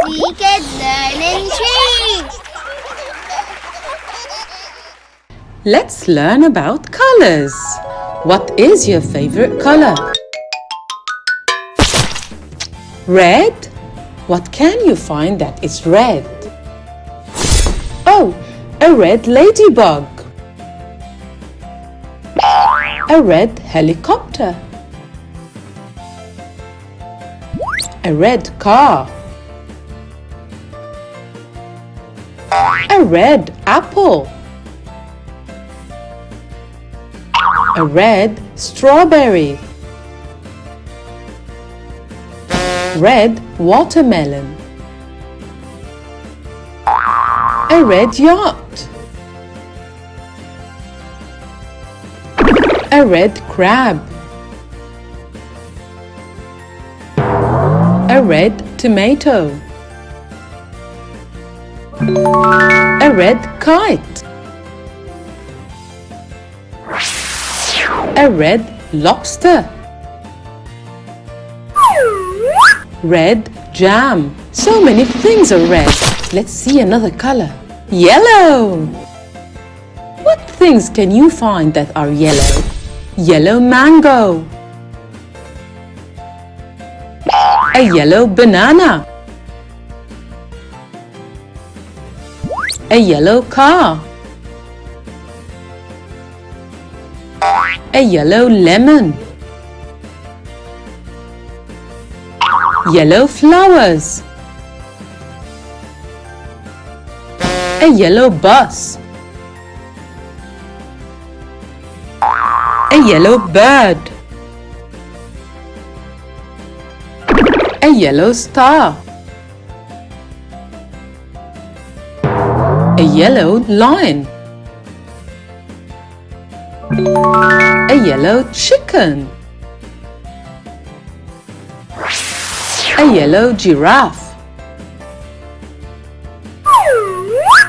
Easy Kids Learning Tree. Let's learn about colors. What is your favorite color? Red? What can you find that is red? Oh, a red ladybug. A red helicopter. A red car. A red apple. A red strawberry. Red watermelon. A red yacht. A red crab. A red tomato. A red kite. A red lobster. Red jam. So many things are red. Let's see another color. Yellow. What things can you find that are yellow? Yellow mango. A yellow banana. A yellow car. A yellow lemon. Yellow flowers. A yellow bus. A yellow bird. A yellow star. A yellow lion. A yellow chicken. A yellow giraffe.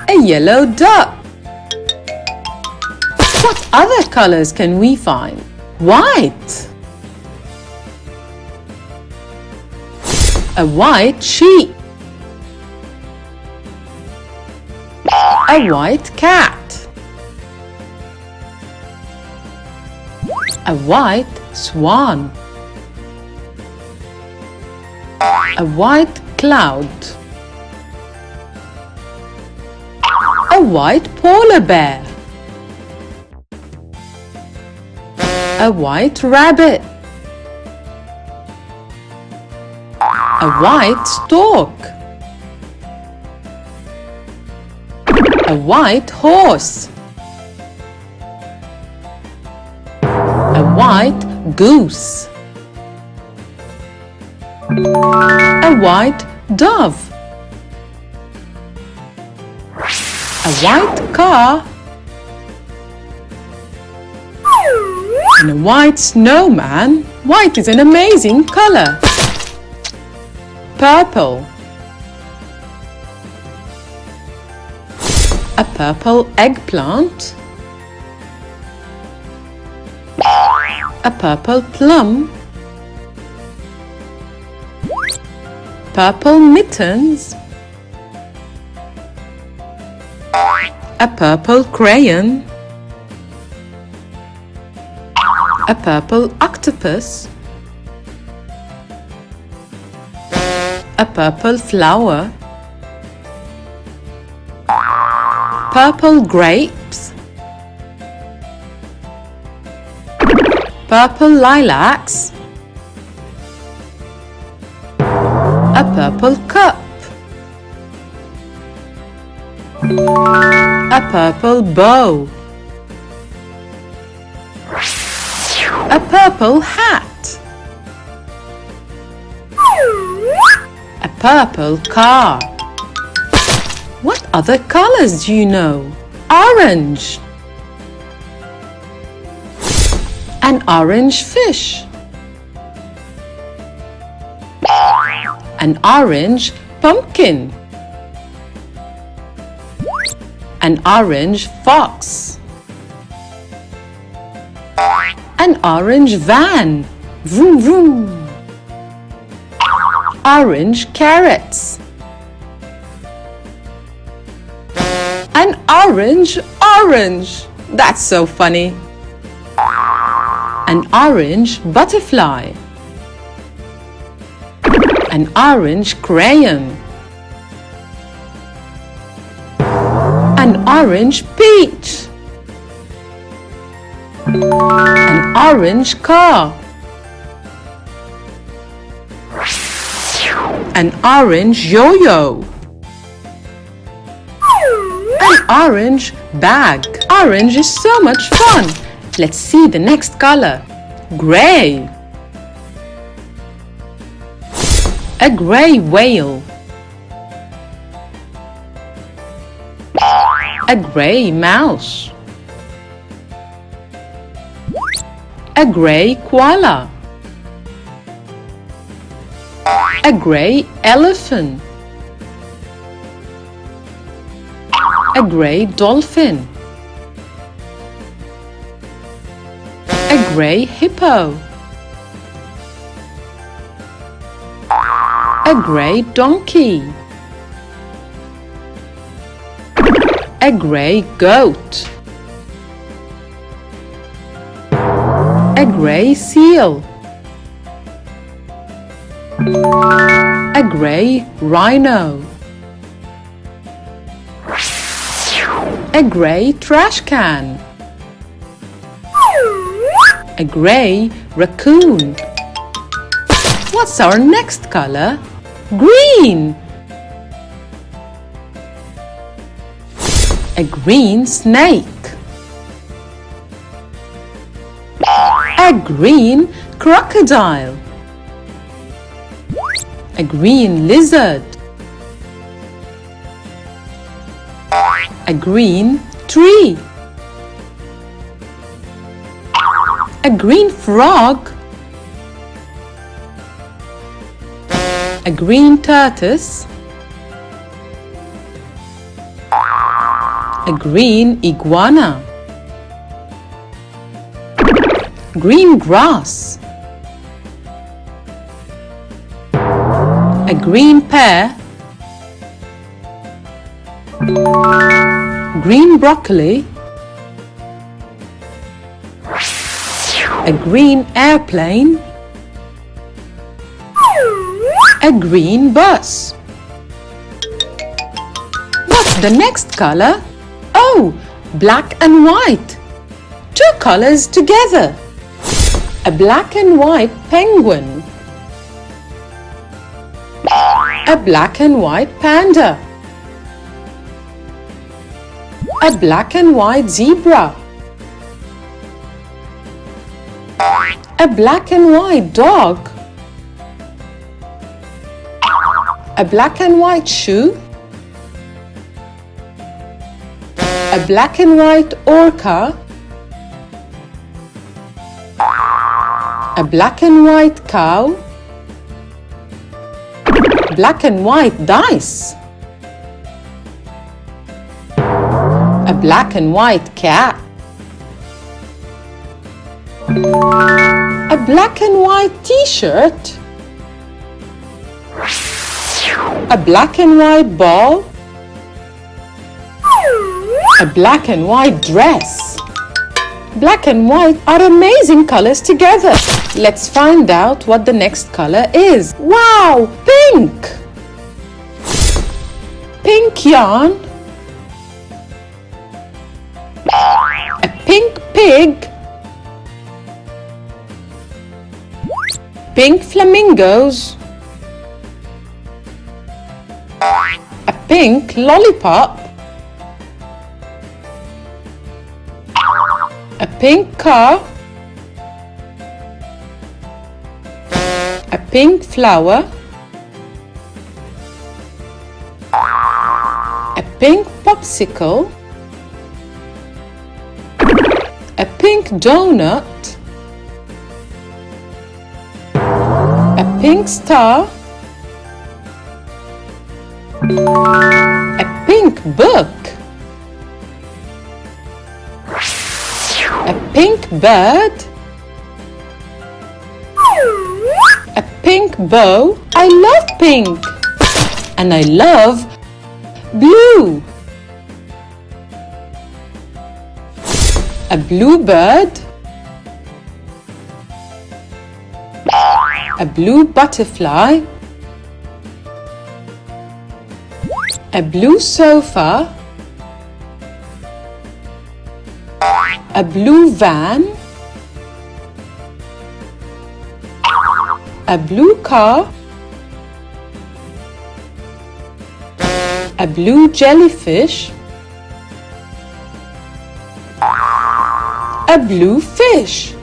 A yellow duck. What other colors can we find? White. A white sheep. A white cat. A white swan. A white cloud. A white polar bear. A white rabbit. A white stork. A white horse. A white goose. A white dove. A white car. And a white snowman. White is an amazing color. Purple. A purple eggplant. A purple plum. Purple mittens. A purple crayon. A purple octopus. A purple flower. Purple grapes. Purple lilacs. A purple cup. A purple bow. A purple hat. A purple car. What other colors do you know? Orange. An orange fish. An orange pumpkin. An orange fox. An orange van. Vroom vroom. Orange carrots. Orange, orange. That's so funny. An orange butterfly. An orange crayon. An orange peach. An orange car. An orange yo-yo. An orange bag. Orange is so much fun. Let's see the next color. Gray. A gray whale. A gray mouse. A gray koala. A gray elephant. A gray dolphin. A gray hippo. A gray donkey. A gray goat. A gray seal. A gray rhino. A gray trash can. A gray raccoon. What's our next color? Green. A green snake. A green crocodile. A green lizard. A green tree. A green frog. A green tortoise. A green iguana. Green grass. A green pear. Green broccoli. A green airplane. A green bus. What's the next color? Oh, black and white. Two colors together. A black and white penguin. A black and white panda. A black and white zebra. A black and white dog. A black and white shoe. A black and white orca. A black and white cow. Black and white dice. A black and white cat. A black and white t-shirt. A black and white ball. A black and white dress. Black and white are amazing colors together. Let's find out what the next color is. Wow, pink! Pink yarn. A pink pig. Pink flamingos. A pink lollipop. A pink car. A pink flower. A pink popsicle. A pink donut. A pink star. A pink book. A pink bird. A pink bow. I love pink. And I love blue. A blue bird. A blue butterfly. A blue sofa. A blue van. A blue car. A blue jellyfish. A blue fish.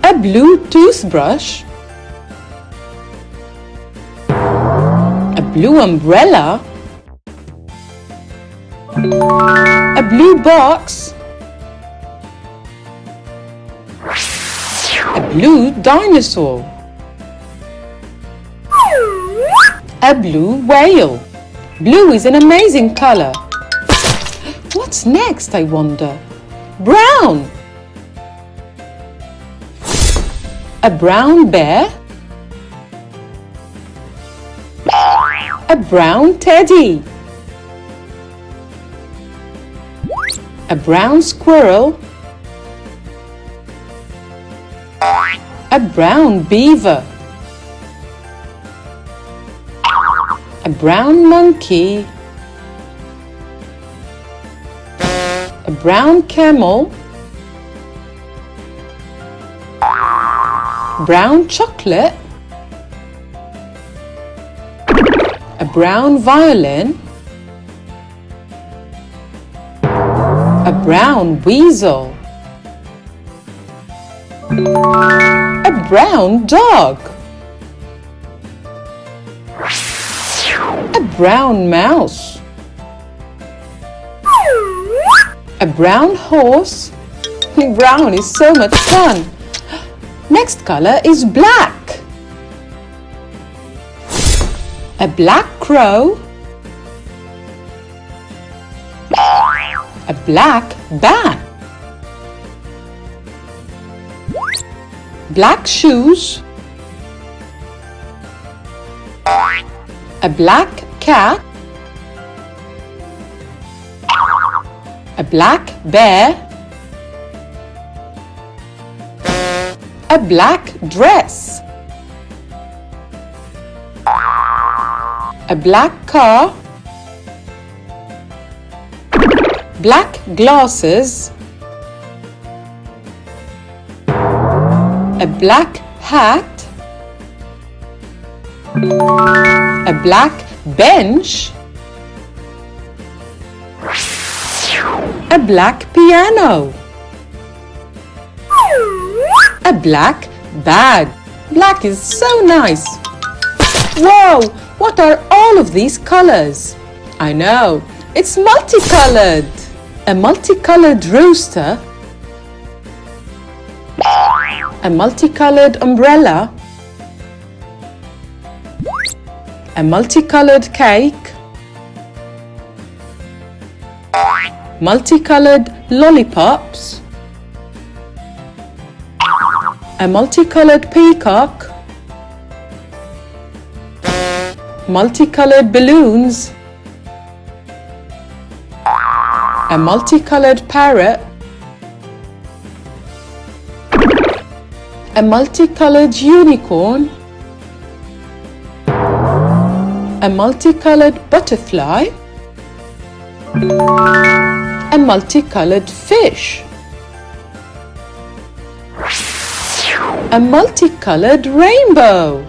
A blue toothbrush. A blue umbrella. A blue box. A blue dinosaur. A blue whale. Blue is an amazing color. What's next, I wonder? Brown. A brown bear. A brown teddy. A brown squirrel. A brown beaver. A brown monkey. A brown camel. Brown chocolate. A brown violin. A brown weasel. A brown dog. A brown mouse. A brown horse. Brown is so much fun. Next color is black. A black crow. A black bat. Black shoes. A black cat. A black bear. A black dress. A black car. Black glasses. A black hat. A black bench. A black piano. A black bag. Black is so nice. Whoa! What are all of these colors? I know, it's multicolored. A multicolored rooster. A multicolored umbrella. A multicolored cake. Multicolored lollipops. A multicolored peacock. Multicolored balloons. A multicolored parrot. A multicolored unicorn. A multicolored butterfly. A multicolored fish. A multicolored rainbow.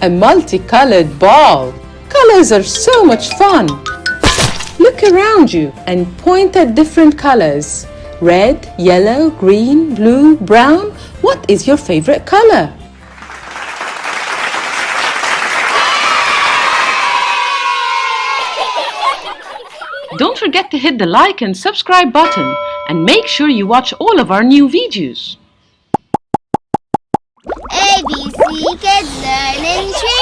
A multicolored ball. Colors are so much fun. Look around you and point at different colors. Red, yellow, green, blue, brown. What is your favorite color? Don't forget to hit the like and subscribe button and make sure you watch all of our new videos. ABC Kids Learning Tree.